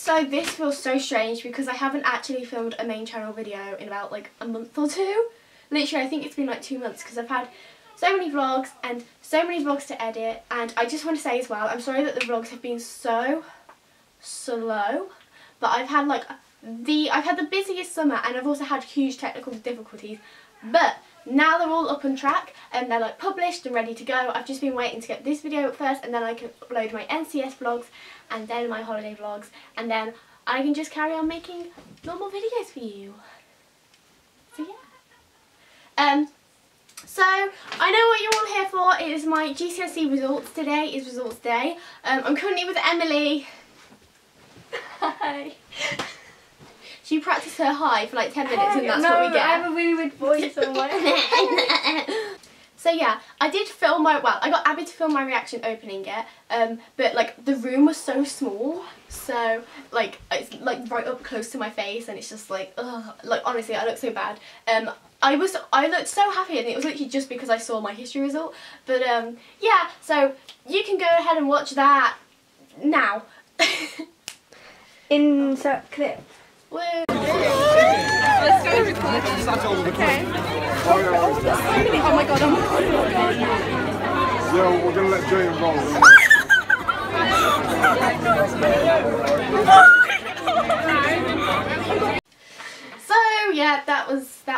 So this feels so strange because I haven't actually filmed a main channel video in about like a month or two. Literally, I think it's been like 2 months because I've had so many vlogs and so many vlogs to edit, and I just want to say as well, I'm sorry that the vlogs have been so slow, but I've had the busiest summer and I've also had huge technical difficulties, but now they're all up on track and they're like published and ready to go. I've just been waiting to get this video up first, and then I can upload my NCS vlogs and then my holiday vlogs, and then I can just carry on making normal videos for you. So yeah. So I know what you're all here for. It is my GCSE results. Today is results day. I'm currently with Emily. Hi. She practiced her hi for like 10 minutes and that's what we get. I have a really weird voice on my So yeah, I did film I got Abby to film my reaction opening it, but like the room was so small, so like it's like right up close to my face and it's just like, ugh, like honestly I look so bad. I looked so happy, and it was literally just because I saw my history result, but yeah, so you can go ahead and watch that now. Insert clip. Woo. Let's go record. Okay. Oh my god, oh my god, oh my god. Yo, we're gonna let Julian roll. So yeah, that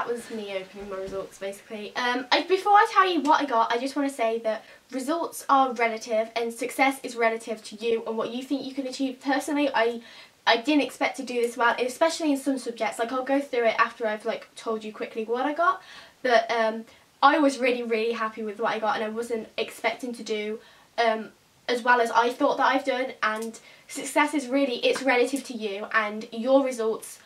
was me opening my results basically. Before I tell you what I got, I just want to say that results are relative and success is relative to you and what you think you can achieve. Personally, I didn't expect to do this well, especially in some subjects. Like I'll go through it after I've like told you quickly what I got, but I was really happy with what I got, and I wasn't expecting to do as well as I thought that I've done. And success is it's relative to you, and your results,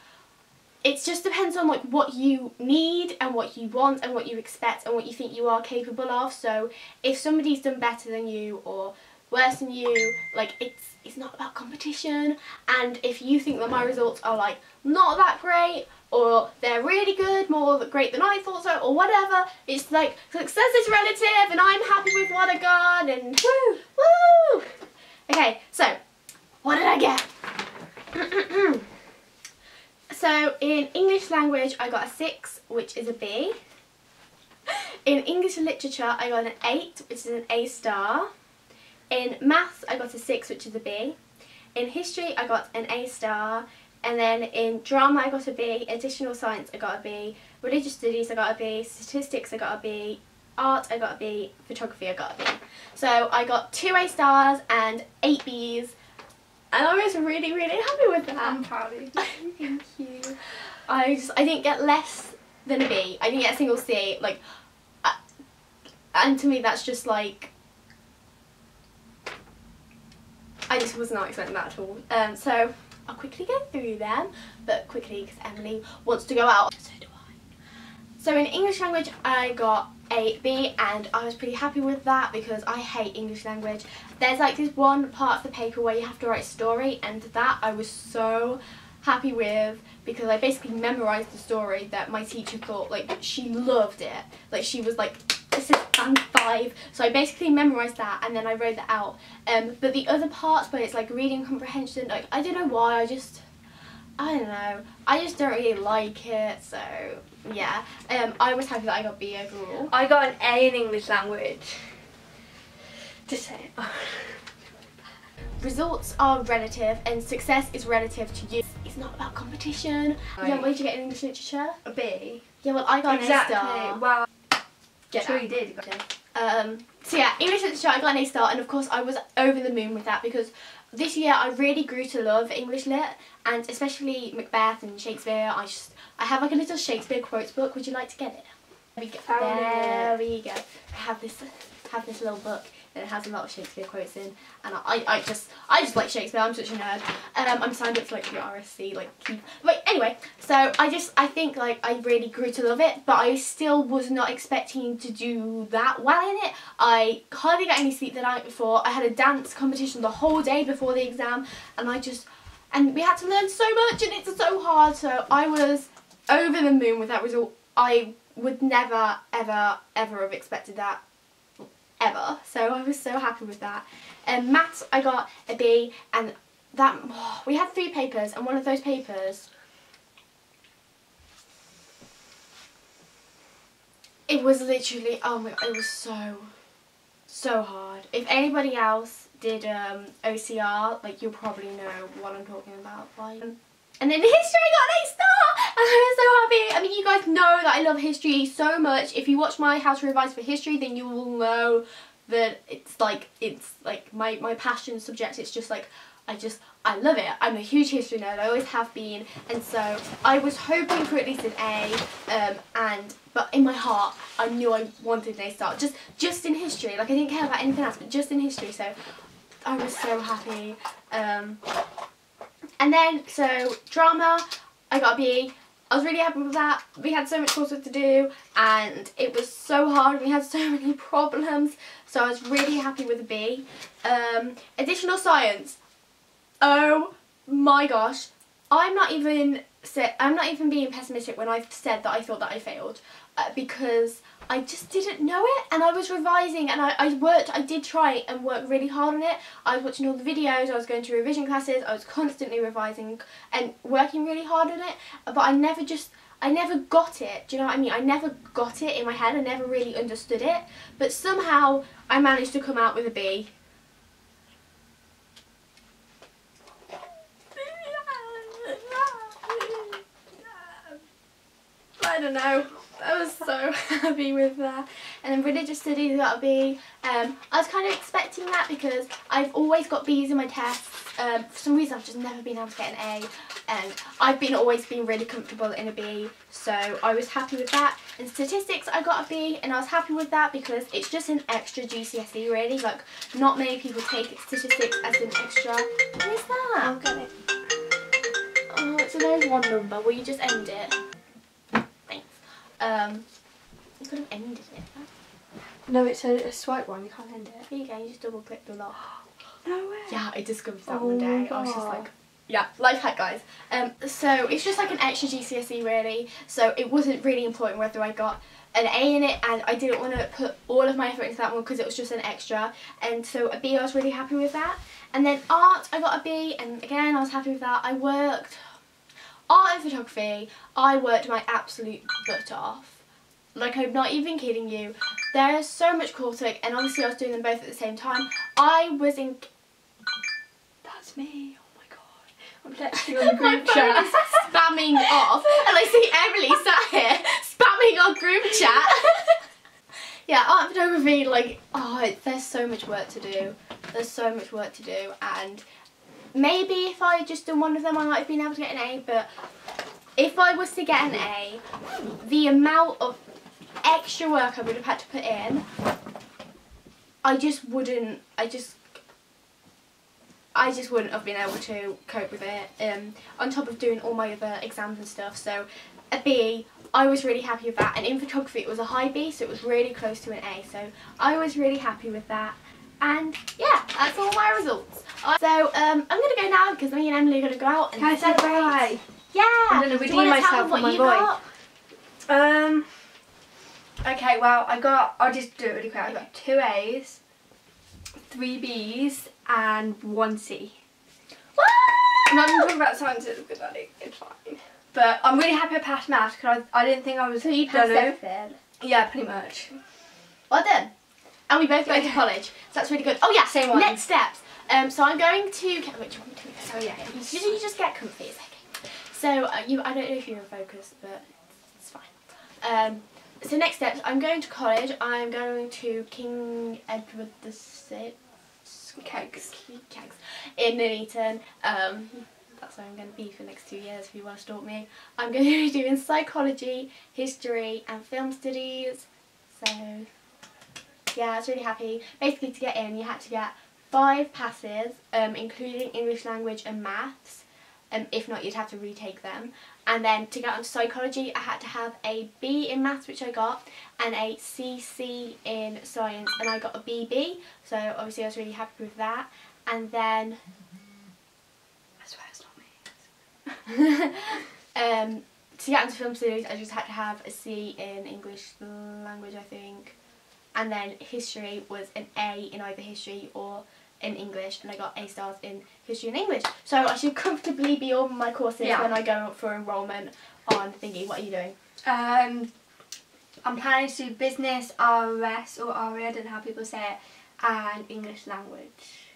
it just depends on like what you need and what you want and what you expect and what you think you are capable of. So if somebody's done better than you or worse than you, like it's not about competition, and if you think that my results are like not that great or they're really good, more great than I thought so, or whatever, it's like success is relative and I'm happy with what I got, and woo! Okay, so what did I get? So in English language I got a 6, which is a B. In English literature I got an 8, which is an A star. In maths I got a 6, which is a B. In history I got an A star. And then in drama I got a B. Additional science I got a B. Religious studies I got a B. Statistics I got a B. Art I got a B. Photography I got a B. So I got 2 A stars and 8 Bs. And I was really happy with that. I'm proud of you. Thank you. I didn't get less than a B. I didn't get a single C. Like, and to me that's just like, I just was not expecting that at all. So I'll quickly go through them, but quickly because Emily wants to go out. So do I. So in English language I got a B, and I was pretty happy with that because I hate English language. There's like this one part of the paper where you have to write a story, and that I was so happy with because I basically memorised the story that my teacher thought like she loved it. Like she was like, this is band 5, so I basically memorised that and then I wrote that out. But the other parts where it's like reading comprehension, like I don't know why, I don't know, I just don't really like it, so yeah. I was happy that I got B overall. I got an A in English language. Just say it. Results are relative and success is relative to you. It's not about competition. Yeah, what did you get in English literature? A B. Yeah, well I got an A star. Well, Get sure that. you did. So yeah, English literature I got an A star, and of course I was over the moon with that because this year I really grew to love English lit, and especially Macbeth and Shakespeare. I have like a little Shakespeare quotes book. Would you like to get it? There we go. I have this little book that has a lot of Shakespeare quotes in, and I just like Shakespeare. I'm such a nerd. I'm signed up to like the RSC, like but anyway, so I think like I really grew to love it, but I still was not expecting to do that well in it. I hardly got any sleep the night before. I had a dance competition the whole day before the exam, and we had to learn so much, and it's so hard. So I was over the moon with that result. I would never ever have expected that ever, so I was so happy with that. Maths I got a B, and we had 3 papers, and one of those papers, it was literally, oh my god, it was so hard. If anybody else did OCR, like, you'll probably know what I'm talking about. And then history, I got an A star, and I was so happy. I mean, you guys know that I love history so much. If you watch my How to Revise for History, then you will know that it's like my passion subject. It's just like, I love it. I'm a huge history nerd, I always have been, and so I was hoping for at least an A, but in my heart I knew I wanted an A star, just in history. Like, I didn't care about anything else, but just in history, so I was so happy. And then, so drama, I got a B. I was really happy with that. We had so much coursework to do, and it was so hard. We had so many problems, so I was really happy with a B. Additional science. Oh my gosh, I'm not even being pessimistic when I've said that I thought that I failed, because I just didn't know it, and I was revising, and I did try and work really hard on it. I was watching all the videos, I was going to revision classes, I was constantly revising and working really hard on it, but I never got it. Do you know what I mean? I never got it in my head, I never really understood it, but somehow I managed to come out with a B. I don't know, I was so happy with that. And then religious studies got a B. I was kind of expecting that because I've always got B's in my tests. For some reason I've just never been able to get an A, and I've always been really comfortable in a B, so I was happy with that. In statistics I got a B, and I was happy with that because it's just an extra GCSE really. Like, not many people take statistics as an extra. What is that? I'll get it. Oh, it's a very one number. Will you just end it? You could have ended it. No, it's a swipe one, you can't end it. Here you go, you just double click the lock. No way. Yeah, I discovered that one day. I was just like, yeah, life hack, guys. So it's just like an extra GCSE really, so it wasn't really important whether I got an A in it, and I didn't want to put all of my effort into that one because it was just an extra, and so a B, I was really happy with that. And then art, I got a B, and again I was happy with that. Art and photography, I worked my absolute butt off. Like, I'm not even kidding you. There is so much coursework, and obviously I was doing them both at the same time. I was in... That's me, oh my god. I'm texting on the group chat. My phone is spamming off, and I see Emily sat here spamming our group chat. Yeah, art and photography, like, oh, there's so much work to do. There's so much work to do, and maybe if I had just done one of them I might have been able to get an A, but if I was to get an A, the amount of extra work I would have had to put in, I just wouldn't have been able to cope with it, on top of doing all my other exams and stuff. So a B, I was really happy with that, and in photography it was a high B, so it was really close to an A, so I was really happy with that. And yeah, that's all my results. So I'm going to go now because me and Emily are going to go out and celebrate. Yeah. I'm going to redeem myself for my boy. Okay, well, I'll just do it really quick. I got 2 A's, 3 B's, and 1 C. Woo! I'm not even talking about sciences because it's fine. But I'm really happy I passed maths because I didn't think I was. So you passed everything? Yeah, pretty much. Well done. And we both go to college, so that's really good. Oh yeah, same one. Next steps. So I'm going to. Which one? So yeah, you just get comfy. It's okay. So I don't know if you're in focus, but it's fine. So next steps. I'm going to college. I'm going to King Edward VI. Kegs in Nuneaton. That's where I'm going to be for the next 2 years if you want to stalk me. I'm going to be doing psychology, history and film studies. So yeah, I was really happy. Basically, to get in you had to get 5 passes, including English language and maths. If not, you'd have to retake them. And then to get onto psychology, I had to have a B in maths, which I got, and a CC in science, and I got a BB. So obviously I was really happy with that. And then I swear it's not me. To get into film studies, I just had to have a C in English language, I think. And then history was an A in either history or in English and I got A stars in history and English. So I should comfortably be on my courses when I go for enrolment on thingy. What are you doing? I'm planning to do business, RS or RE, I don't know how people say it, and English language.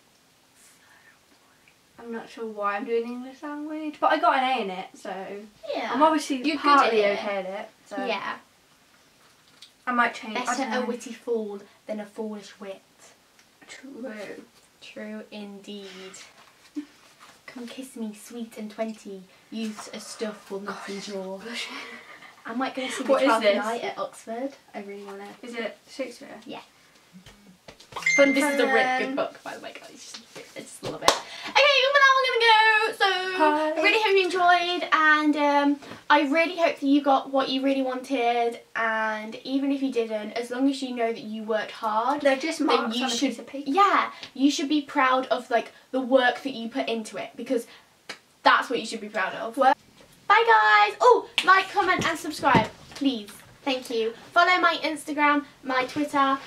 I'm not sure why I'm doing English language, but I got an A in it, so yeah. I'm obviously partly okay at it. So yeah. I might change. Better a witty fool than a foolish wit. True. True indeed. Come kiss me, sweet and 20. Youth's a stuff will not endure. I might go see the Twelfth Night at Oxford. I really want to. Is it Shakespeare? Yeah. Fun This is a really good book, by the way, guys. It's a little bit. Okay, well now we're gonna go. So I really hope you enjoyed, and I really hope that you got what you really wanted. And even if you didn't, as long as you know that you worked hard, they're just marks you on a piece of paper. Yeah, you should be proud of like the work that you put into it, because that's what you should be proud of. Bye guys. Oh, like, comment and subscribe, please. Thank you. Follow my Instagram, my Twitter,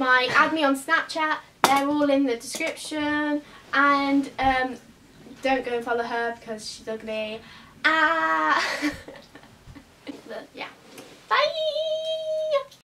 add me on Snapchat. They're all in the description. And don't go and follow her because she's ugly. Yeah. Bye.